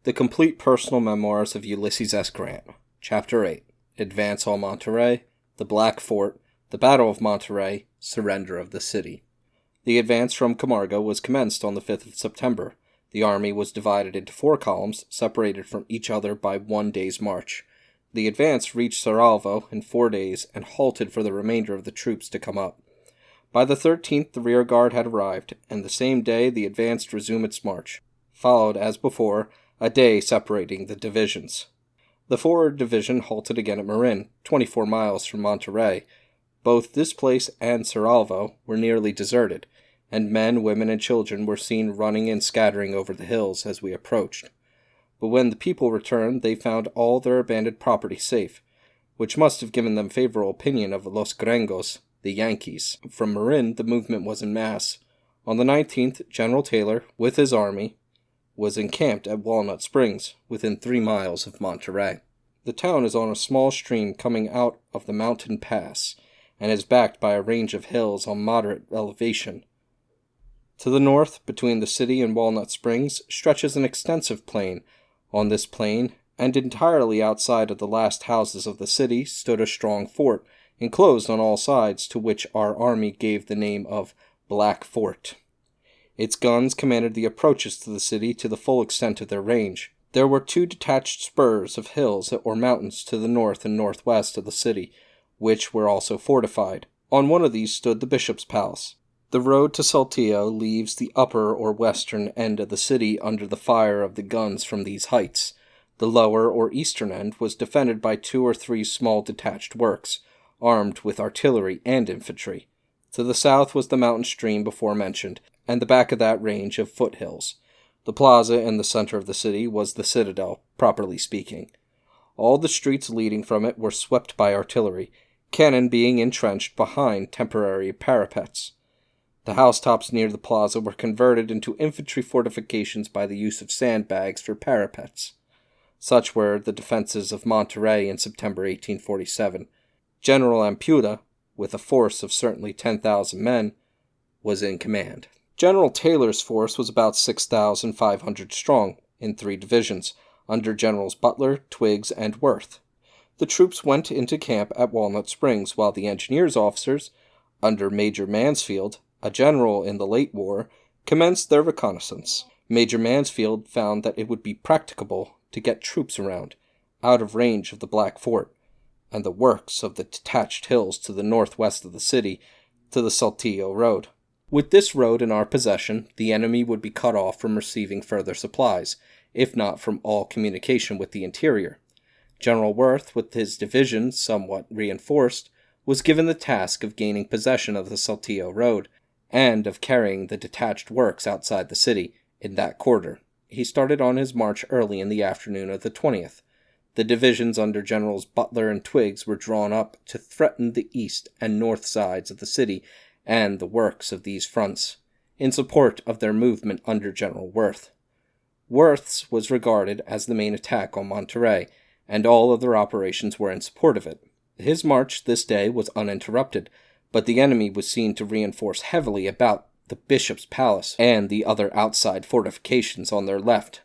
The Complete Personal Memoirs of Ulysses S. Grant, Chapter 8, Advance on Monterrey, The Black Fort, The Battle of Monterrey, Surrender of the City. The advance from Camargo was commenced on the 5th of September. The army was divided into 4 columns, separated from each other by 1 day's march. The advance reached Saralvo in 4 days and halted for the remainder of the troops to come up. By the 13th, the rear guard had arrived, and the same day the advance resumed its march, followed, as before, a day separating the divisions. The forward division halted again at Marin, 24 miles from Monterrey. Both this place and Saralvo were nearly deserted, and men, women, and children were seen running and scattering over the hills as we approached. But when the people returned, they found all their abandoned property safe, which must have given them favorable opinion of Los Gringos, the Yankees. From Marin, the movement was in mass. On the 19th, General Taylor, with his army, was encamped at Walnut Springs, within 3 miles of Monterrey. The town is on a small stream coming out of the mountain pass, and is backed by a range of hills on moderate elevation. To the north, between the city and Walnut Springs, stretches an extensive plain. On this plain, and entirely outside of the last houses of the city, stood a strong fort, enclosed on all sides, to which our army gave the name of Black Fort. Its guns commanded the approaches to the city to the full extent of their range. There were 2 detached spurs of hills or mountains to the north and northwest of the city, which were also fortified. On one of these stood the bishop's palace. The road to Saltillo leaves the upper or western end of the city under the fire of the guns from these heights. The lower or eastern end was defended by 2 or 3 small detached works, armed with artillery and infantry. To the south was the mountain stream before mentioned, and the back of that range of foothills. The plaza in the center of the city was the citadel, properly speaking. All the streets leading from it were swept by artillery, cannon being entrenched behind temporary parapets. The housetops near the plaza were converted into infantry fortifications by the use of sandbags for parapets. Such were the defenses of Monterrey in September 1847. General Ampudia, with a force of certainly 10,000 men, was in command. General Taylor's force was about 6,500 strong, in 3 divisions, under Generals Butler, Twiggs, and Worth. The troops went into camp at Walnut Springs, while the engineers' officers, under Major Mansfield, a general in the late war, commenced their reconnaissance. Major Mansfield found that it would be practicable to get troops around, out of range of the Black Fort, and the works of the detached hills to the northwest of the city, to the Saltillo road. With this road in our possession, the enemy would be cut off from receiving further supplies, if not from all communication with the interior. General Worth, with his division somewhat reinforced, was given the task of gaining possession of the Saltillo road, and of carrying the detached works outside the city, in that quarter. He started on his march early in the afternoon of the 20th. The divisions under Generals Butler and Twiggs were drawn up to threaten the east and north sides of the city and the works of these fronts, in support of their movement under General Worth. Worth's was regarded as the main attack on Monterrey, and all other operations were in support of it. His march this day was uninterrupted, but the enemy was seen to reinforce heavily about the bishop's palace and the other outside fortifications on their left.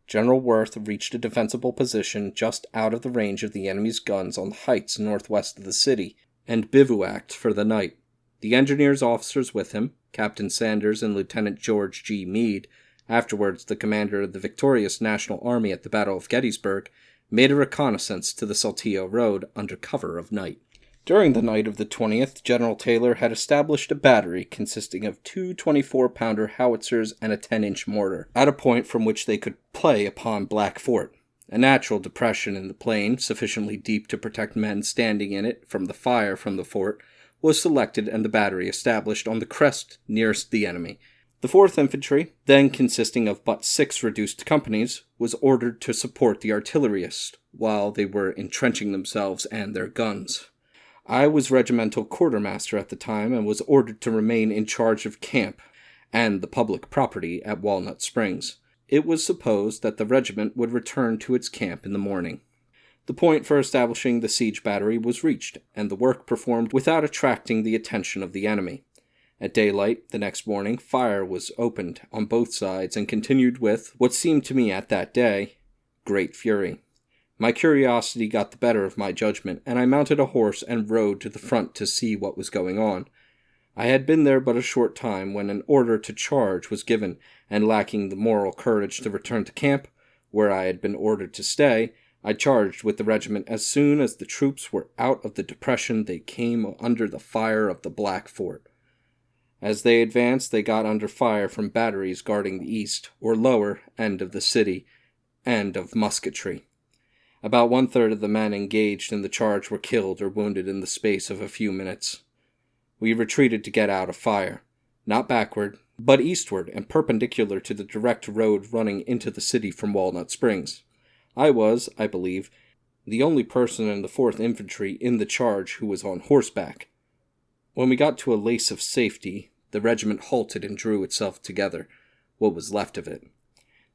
General Worth reached a defensible position just out of the range of the enemy's guns on the heights northwest of the city, and bivouacked for the night. The engineers' officers with him, Captain Sanders and Lieutenant George G. Meade, afterwards the commander of the victorious National Army at the Battle of Gettysburg, made a reconnaissance to the Saltillo road under cover of night. During the night of the 20th, General Taylor had established a battery consisting of 2 24-pounder howitzers and a 10-inch mortar, at a point from which they could play upon Black Fort. A natural depression in the plain, sufficiently deep to protect men standing in it from the fire from the fort, was selected and the battery established on the crest nearest the enemy. The 4th Infantry, then consisting of but 6 reduced companies, was ordered to support the artillerists while they were entrenching themselves and their guns. I was regimental quartermaster at the time and was ordered to remain in charge of camp and the public property at Walnut Springs. It was supposed that the regiment would return to its camp in the morning. The point for establishing the siege battery was reached, and the work performed without attracting the attention of the enemy. At daylight the next morning, fire was opened on both sides and continued with, what seemed to me at that day, great fury. My curiosity got the better of my judgment, and I mounted a horse and rode to the front to see what was going on. I had been there but a short time when an order to charge was given, and lacking the moral courage to return to camp, where I had been ordered to stay, I charged with the regiment as soon as the troops were out of the depression they came under the fire of the Black Fort. As they advanced, they got under fire from batteries guarding the east, or lower, end of the city, and of musketry. About 1/3 of the men engaged in the charge were killed or wounded in the space of a few minutes. We retreated to get out of fire, not backward, but eastward and perpendicular to the direct road running into the city from Walnut Springs. I was, I believe, the only person in the 4th Infantry in the charge who was on horseback. When we got to a lace of safety, the regiment halted and drew itself together, what was left of it.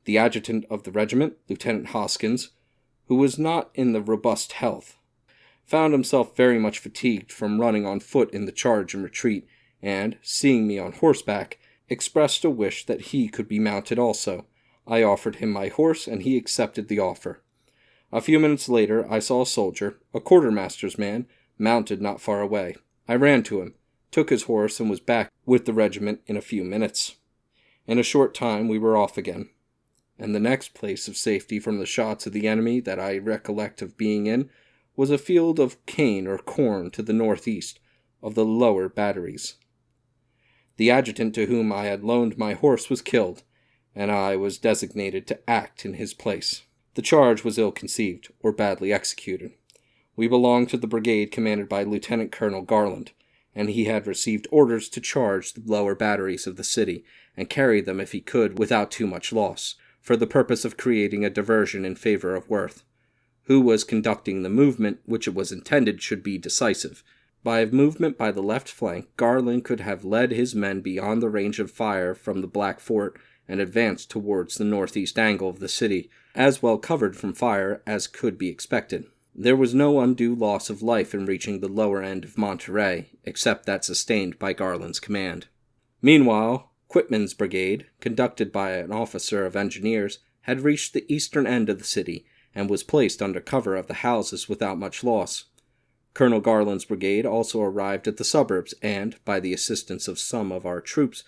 The adjutant of the regiment, Lieutenant Hoskins, who was not in the robust health, found himself very much fatigued from running on foot in the charge and retreat, and, seeing me on horseback, expressed a wish that he could be mounted also. I offered him my horse, and he accepted the offer. A few minutes later, I saw a soldier, a quartermaster's man, mounted not far away. I ran to him, took his horse, and was back with the regiment in a few minutes. In a short time we were off again, and the next place of safety from the shots of the enemy that I recollect of being in was a field of cane or corn to the northeast of the lower batteries. The adjutant to whom I had loaned my horse was killed, and I was designated to act in his place. The charge was ill-conceived, or badly executed. We belonged to the brigade commanded by Lieutenant Colonel Garland, and he had received orders to charge the lower batteries of the city, and carry them if he could without too much loss, for the purpose of creating a diversion in favor of Worth, who was conducting the movement which it was intended should be decisive. By a movement by the left flank, Garland could have led his men beyond the range of fire from the Black Fort and advanced towards the northeast angle of the city, as well covered from fire as could be expected. There was no undue loss of life in reaching the lower end of Monterrey, except that sustained by Garland's command. Meanwhile, Quitman's brigade, conducted by an officer of engineers, had reached the eastern end of the city, and was placed under cover of the houses without much loss. Colonel Garland's brigade also arrived at the suburbs, and, by the assistance of some of our troops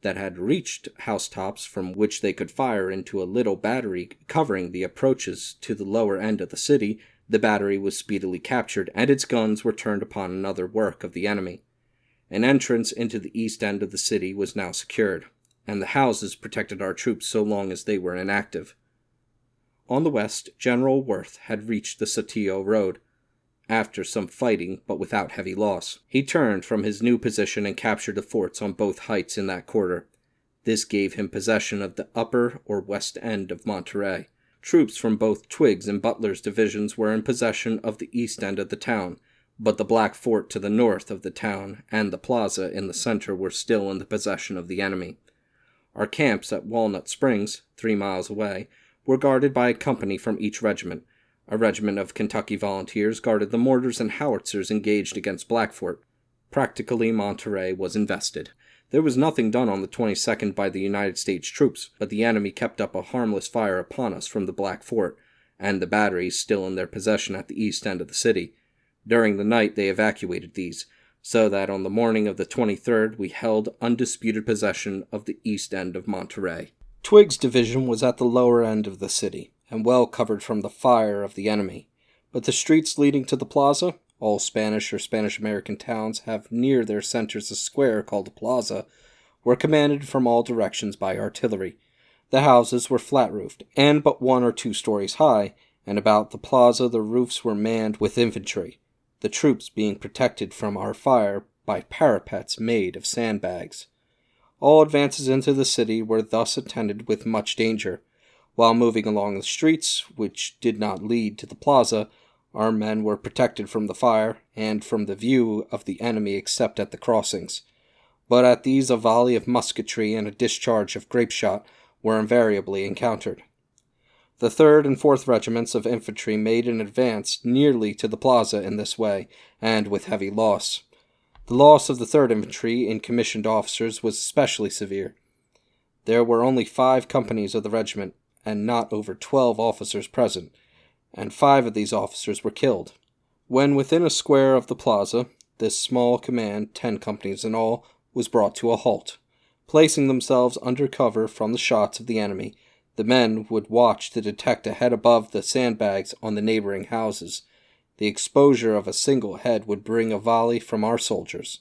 that had reached housetops from which they could fire into a little battery covering the approaches to the lower end of the city, the battery was speedily captured, and its guns were turned upon another work of the enemy. An entrance into the east end of the city was now secured, and the houses protected our troops so long as they were inactive. On the west, General Worth had reached the Saltillo road, after some fighting but without heavy loss. He turned from his new position and captured the forts on both heights in that quarter. This gave him possession of the upper or west end of Monterrey. Troops from both Twiggs and Butler's divisions were in possession of the east end of the town, but the Black Fort to the north of the town and the plaza in the center were still in the possession of the enemy. Our camps at Walnut Springs, 3 miles away, were guarded by a company from each regiment. A regiment of Kentucky volunteers guarded the mortars and howitzers engaged against Black Fort. Practically, Monterrey was invested. There was nothing done on the 22nd by the United States troops, but the enemy kept up a harmless fire upon us from the Black Fort, and the batteries still in their possession at the east end of the city. During the night they evacuated these, so that on the morning of the 23rd we held undisputed possession of the east end of Monterrey. Twiggs' division was at the lower end of the city, and well covered from the fire of the enemy, but the streets leading to the plaza, all Spanish or Spanish-American towns have near their centers a square called a plaza, were commanded from all directions by artillery. The houses were flat-roofed, and but 1 or 2 stories high, and about the plaza the roofs were manned with infantry, the troops being protected from our fire by parapets made of sandbags. All advances into the city were thus attended with much danger. While moving along the streets, which did not lead to the plaza, our men were protected from the fire, and from the view of the enemy except at the crossings. But at these a volley of musketry and a discharge of grape-shot were invariably encountered. The 3rd and 4th regiments of infantry made an advance nearly to the plaza in this way, and with heavy loss. The loss of the 3rd Infantry in commissioned officers was especially severe. There were only 5 companies of the regiment, and not over 12 officers present, and 5 of these officers were killed. When within a square of the plaza, this small command, 10 companies in all, was brought to a halt. Placing themselves under cover from the shots of the enemy, the men would watch to detect a head above the sandbags on the neighboring houses. The exposure of a single head would bring a volley from our soldiers.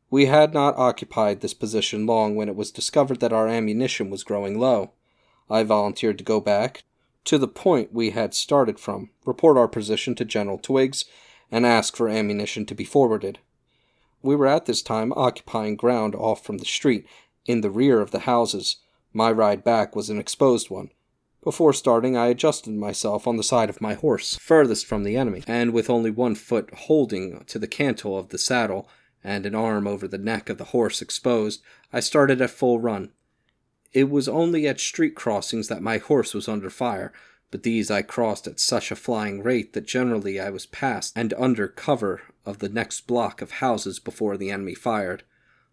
We had not occupied this position long when it was discovered that our ammunition was growing low. I volunteered to go back to the point we had started from, report our position to General Twiggs, and ask for ammunition to be forwarded. We were at this time occupying ground off from the street, in the rear of the houses. My ride back was an exposed one. Before starting, I adjusted myself on the side of my horse, furthest from the enemy, and with only one foot holding to the cantle of the saddle, and an arm over the neck of the horse exposed, I started at full run. It was only at street crossings that my horse was under fire, but these I crossed at such a flying rate that generally I was past and under cover of the next block of houses before the enemy fired.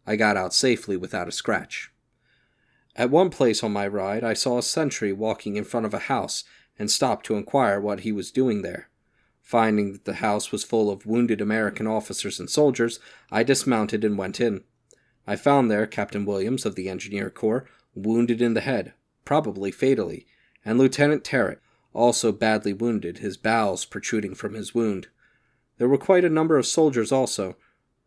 I got out safely without a scratch. At one place on my ride, I saw a sentry walking in front of a house and stopped to inquire what he was doing there. Finding that the house was full of wounded American officers and soldiers, I dismounted and went in. I found there Captain Williams of the Engineer Corps, wounded in the head, probably fatally, and Lieutenant Terrett, also badly wounded, his bowels protruding from his wound. There were quite a number of soldiers also.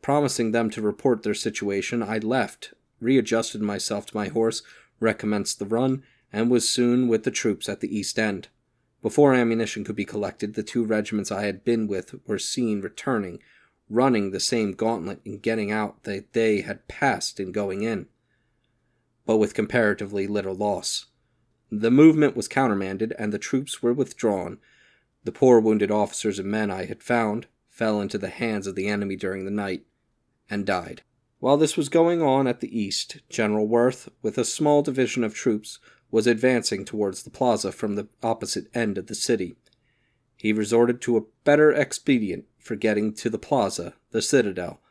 Promising them to report their situation, I left, readjusted myself to my horse, recommenced the run, and was soon with the troops at the east end. Before ammunition could be collected, the 2 regiments I had been with were seen returning, running the same gauntlet in getting out that they had passed in going in, but with comparatively little loss. The movement was countermanded, and the troops were withdrawn. The poor wounded officers and men I had found fell into the hands of the enemy during the night, and died. While this was going on at the east, General Worth, with a small division of troops, was advancing towards the plaza from the opposite end of the city. He resorted to a better expedient for getting to the plaza, the citadel,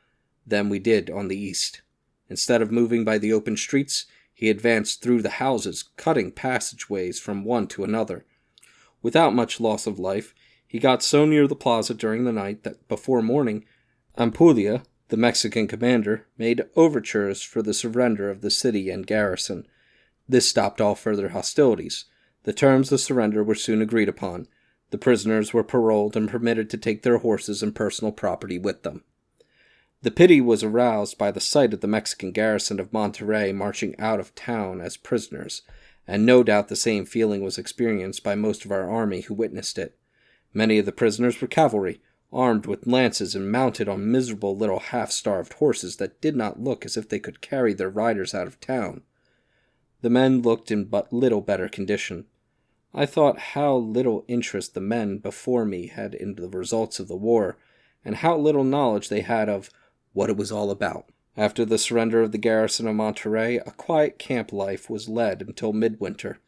than we did on the east. Instead of moving by the open streets, he advanced through the houses, cutting passageways from one to another. Without much loss of life, he got so near the plaza during the night that before morning, Ampudia, the Mexican commander, made overtures for the surrender of the city and garrison. This stopped all further hostilities. The terms of surrender were soon agreed upon. The prisoners were paroled and permitted to take their horses and personal property with them. The pity was aroused by the sight of the Mexican garrison of Monterrey marching out of town as prisoners, and no doubt the same feeling was experienced by most of our army who witnessed it. Many of the prisoners were cavalry, armed with lances and mounted on miserable little half-starved horses that did not look as if they could carry their riders out of town. The men looked in but little better condition. I thought how little interest the men before me had in the results of the war, and how little knowledge they had of what it was all about. After the surrender of the garrison of Monterrey, a quiet camp life was led until midwinter.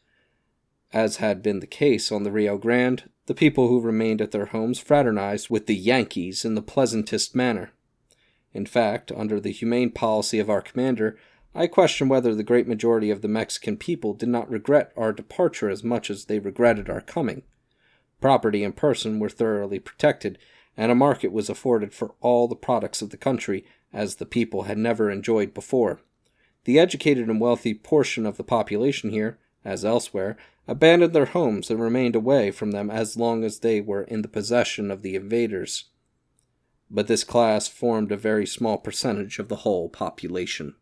As had been the case on the Rio Grande, the people who remained at their homes fraternized with the Yankees in the pleasantest manner. In fact, under the humane policy of our commander, I question whether the great majority of the Mexican people did not regret our departure as much as they regretted our coming. Property and person were thoroughly protected, and a market was afforded for all the products of the country, as the people had never enjoyed before. The educated and wealthy portion of the population here, as elsewhere, abandoned their homes and remained away from them as long as they were in the possession of the invaders. But this class formed a very small percentage of the whole population.